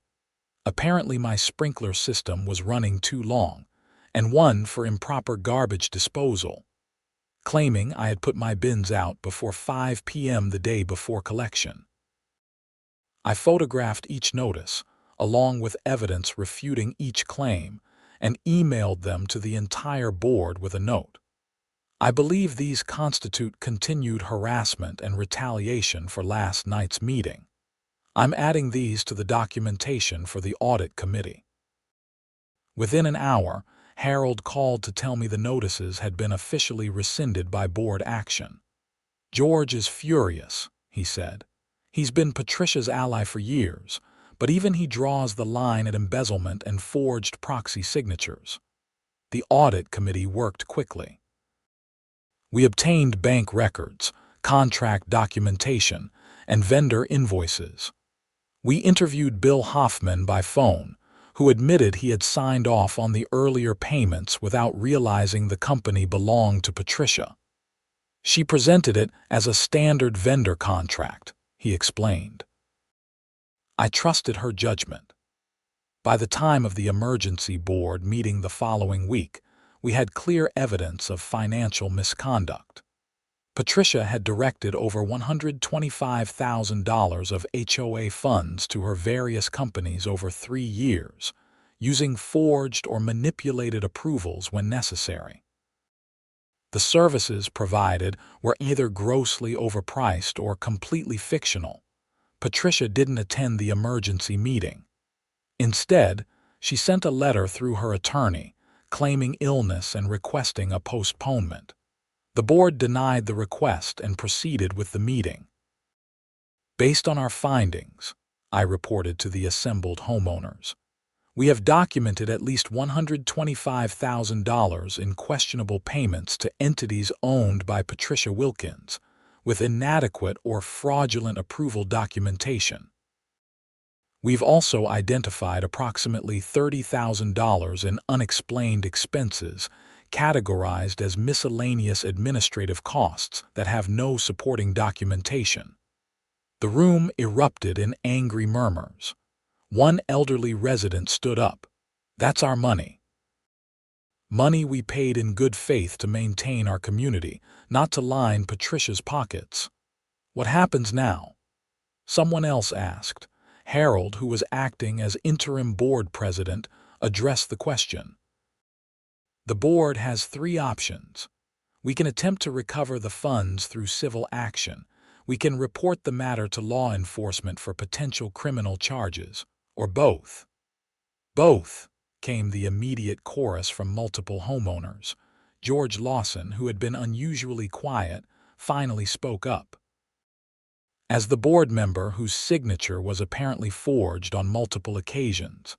Apparently my sprinkler system was running too long, and 1 for improper garbage disposal, claiming I had put my bins out before 5 p.m. the day before collection. I photographed each notice, along with evidence refuting each claim, and emailed them to the entire board with a note. I believe these constitute continued harassment and retaliation for last night's meeting. I'm adding these to the documentation for the audit committee. Within an hour, Harold called to tell me the notices had been officially rescinded by board action. "George is furious," he said. "He's been Patricia's ally for years, but even he draws the line at embezzlement and forged proxy signatures." The audit committee worked quickly. We obtained bank records, contract documentation, and vendor invoices. We interviewed Bill Hoffman by phone, who admitted he had signed off on the earlier payments without realizing the company belonged to Patricia. "She presented it as a standard vendor contract," he explained. I trusted her judgment. By the time of the emergency board meeting the following week, we had clear evidence of financial misconduct. Patricia had directed over $125,000 of HOA funds to her various companies over 3 years, using forged or manipulated approvals when necessary. The services provided were either grossly overpriced or completely fictional. Patricia didn't attend the emergency meeting. Instead, she sent a letter through her attorney, claiming illness and requesting a postponement. The board denied the request and proceeded with the meeting. "Based on our findings," I reported to the assembled homeowners, "we have documented at least $125,000 in questionable payments to entities owned by Patricia Wilkins, with inadequate or fraudulent approval documentation. We've also identified approximately $30,000 in unexplained expenses, categorized as miscellaneous administrative costs that have no supporting documentation." The room erupted in angry murmurs. One elderly resident stood up. "That's our money. Money we paid in good faith to maintain our community, not to line Patricia's pockets. What happens now?" Someone else asked. Harold, who was acting as interim board president, addressed the question. "The board has 3 options. We can attempt to recover the funds through civil action. We can report the matter to law enforcement for potential criminal charges, or both." "Both," came the immediate chorus from multiple homeowners. George Lawson, who had been unusually quiet, finally spoke up. As the board member whose signature was apparently forged on multiple occasions,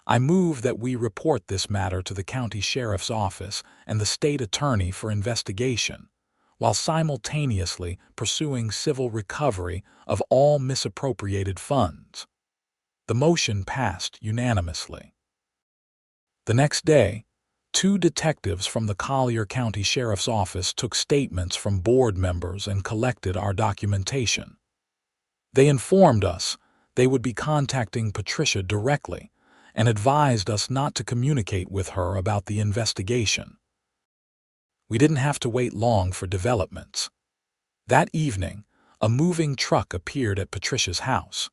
I move that we report this matter to the county sheriff's office and the state attorney for investigation, while simultaneously pursuing civil recovery of all misappropriated funds. The motion passed unanimously. The next day, 2 detectives from the Collier County Sheriff's Office took statements from board members and collected our documentation. They informed us they would be contacting Patricia directly and advised us not to communicate with her about the investigation. We didn't have to wait long for developments. That evening, a moving truck appeared at Patricia's house.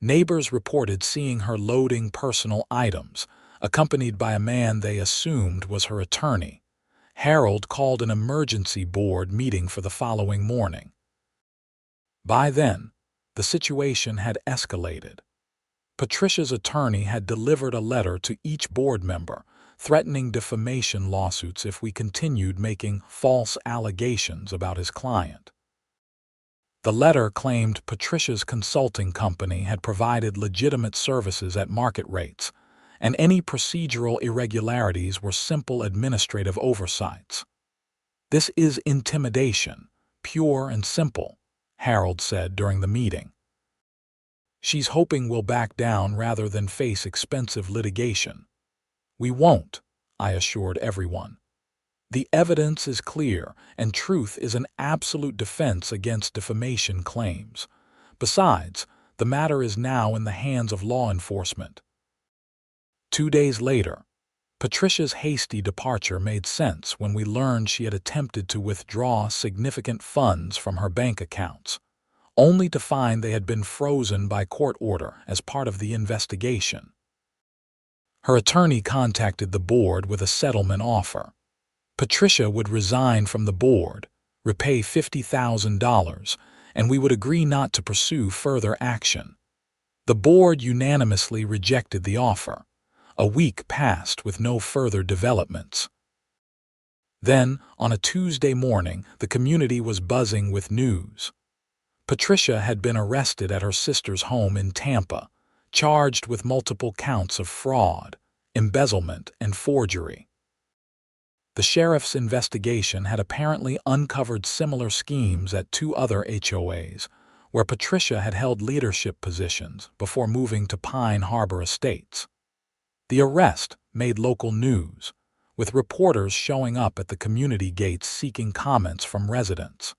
Neighbors reported seeing her loading personal items, accompanied by a man they assumed was her attorney. Harold called an emergency board meeting for the following morning. By then, the situation had escalated. Patricia's attorney had delivered a letter to each board member, threatening defamation lawsuits if we continued making false allegations about his client. The letter claimed Patricia's consulting company had provided legitimate services at market rates, and any procedural irregularities were simple administrative oversights. "This is intimidation, pure and simple," Harold said during the meeting. "She's hoping we'll back down rather than face expensive litigation." "We won't," I assured everyone. "The evidence is clear, and truth is an absolute defense against defamation claims. Besides, the matter is now in the hands of law enforcement." 2 days later, Patricia's hasty departure made sense when we learned she had attempted to withdraw significant funds from her bank accounts, only to find they had been frozen by court order as part of the investigation. Her attorney contacted the board with a settlement offer. Patricia would resign from the board, repay $50,000, and we would agree not to pursue further action. The board unanimously rejected the offer. A week passed with no further developments. Then, on a Tuesday morning, the community was buzzing with news. Patricia had been arrested at her sister's home in Tampa, charged with multiple counts of fraud, embezzlement, and forgery. The sheriff's investigation had apparently uncovered similar schemes at 2 other HOAs, where Patricia had held leadership positions before moving to Pine Harbor Estates. The arrest made local news, with reporters showing up at the community gates seeking comments from residents.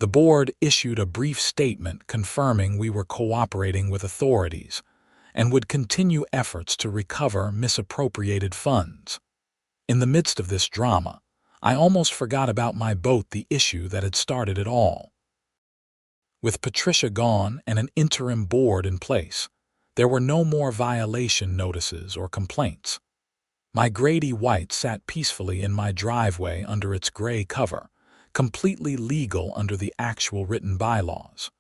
The board issued a brief statement confirming we were cooperating with authorities and would continue efforts to recover misappropriated funds. In the midst of this drama, I almost forgot about my boat, the issue that had started it all. With Patricia gone and an interim board in place, there were no more violation notices or complaints. My Grady White sat peacefully in my driveway under its gray cover, completely legal under the actual written bylaws.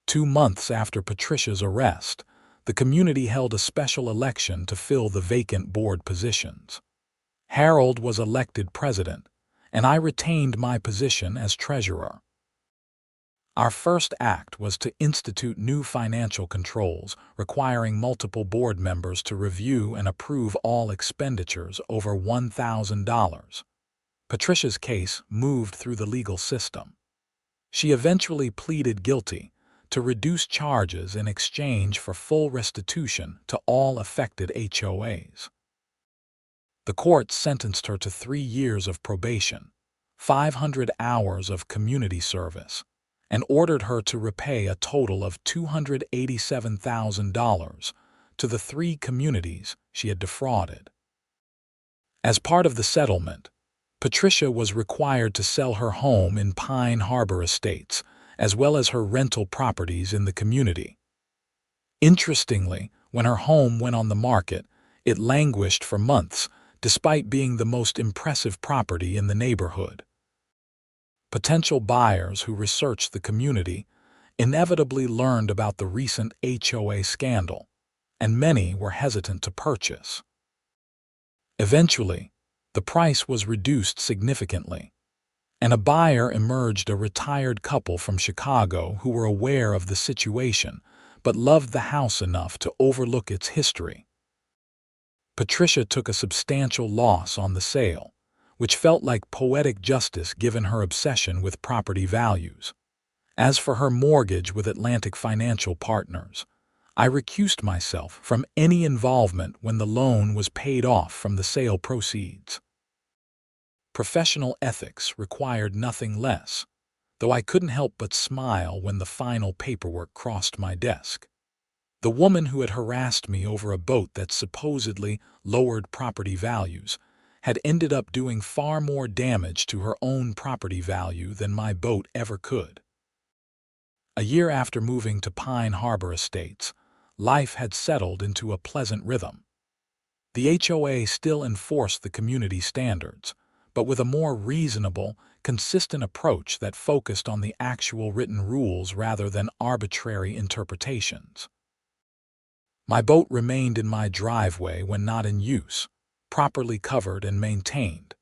2 months after Patricia's arrest, the community held a special election to fill the vacant board positions. Harold was elected president, and I retained my position as treasurer. Our first act was to institute new financial controls requiring multiple board members to review and approve all expenditures over $1,000. Patricia's case moved through the legal system. She eventually pleaded guilty to reduce charges in exchange for full restitution to all affected HOAs. The court sentenced her to 3 years of probation, 500 hours of community service, and ordered her to repay a total of $287,000 to the 3 communities she had defrauded. As part of the settlement, Patricia was required to sell her home in Pine Harbor Estates, as well as her rental properties in the community. Interestingly, when her home went on the market, it languished for months, despite being the most impressive property in the neighborhood. Potential buyers who researched the community inevitably learned about the recent HOA scandal, and many were hesitant to purchase. Eventually, the price was reduced significantly, and a buyer emerged, a retired couple from Chicago who were aware of the situation but loved the house enough to overlook its history. Patricia took a substantial loss on the sale, which felt like poetic justice given her obsession with property values. As for her mortgage with Atlantic Financial Partners, I recused myself from any involvement when the loan was paid off from the sale proceeds. Professional ethics required nothing less, though I couldn't help but smile when the final paperwork crossed my desk. The woman who had harassed me over a boat that supposedly lowered property values had ended up doing far more damage to her own property value than my boat ever could. A year after moving to Pine Harbor Estates, life had settled into a pleasant rhythm. The HOA still enforced the community standards, but with a more reasonable, consistent approach that focused on the actual written rules rather than arbitrary interpretations. My boat remained in my driveway when not in use, properly covered and maintained.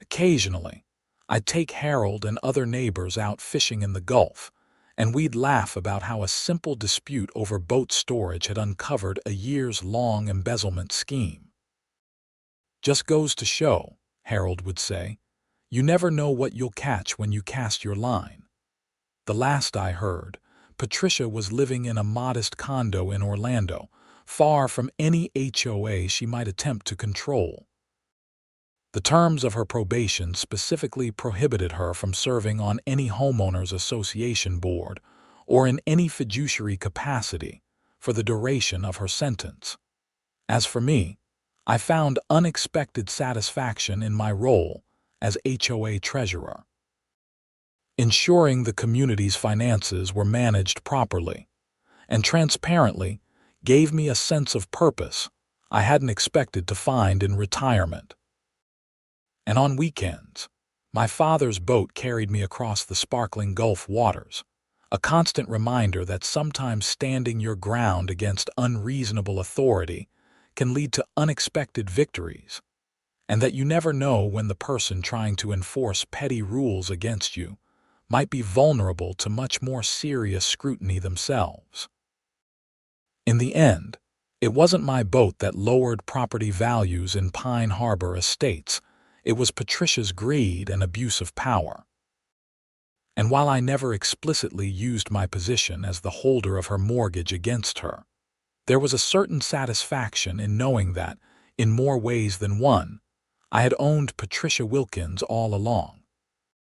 Occasionally, I'd take Harold and other neighbors out fishing in the Gulf, and we'd laugh about how a simple dispute over boat storage had uncovered a years-long embezzlement scheme. "Just goes to show," Harold would say, "you never know what you'll catch when you cast your line." The last I heard, Patricia was living in a modest condo in Orlando, far from any HOA she might attempt to control. The terms of her probation specifically prohibited her from serving on any homeowners association board or in any fiduciary capacity for the duration of her sentence. As for me, I found unexpected satisfaction in my role as HOA treasurer. Ensuring the community's finances were managed properly and transparently gave me a sense of purpose I hadn't expected to find in retirement. And on weekends, my father's boat carried me across the sparkling Gulf waters, a constant reminder that sometimes standing your ground against unreasonable authority can lead to unexpected victories, and that you never know when the person trying to enforce petty rules against you might be vulnerable to much more serious scrutiny themselves. In the end, it wasn't my boat that lowered property values in Pine Harbor Estates. It was Patricia's greed and abuse of power. And while I never explicitly used my position as the holder of her mortgage against her, there was a certain satisfaction in knowing that, in more ways than one, I had owned Patricia Wilkins all along.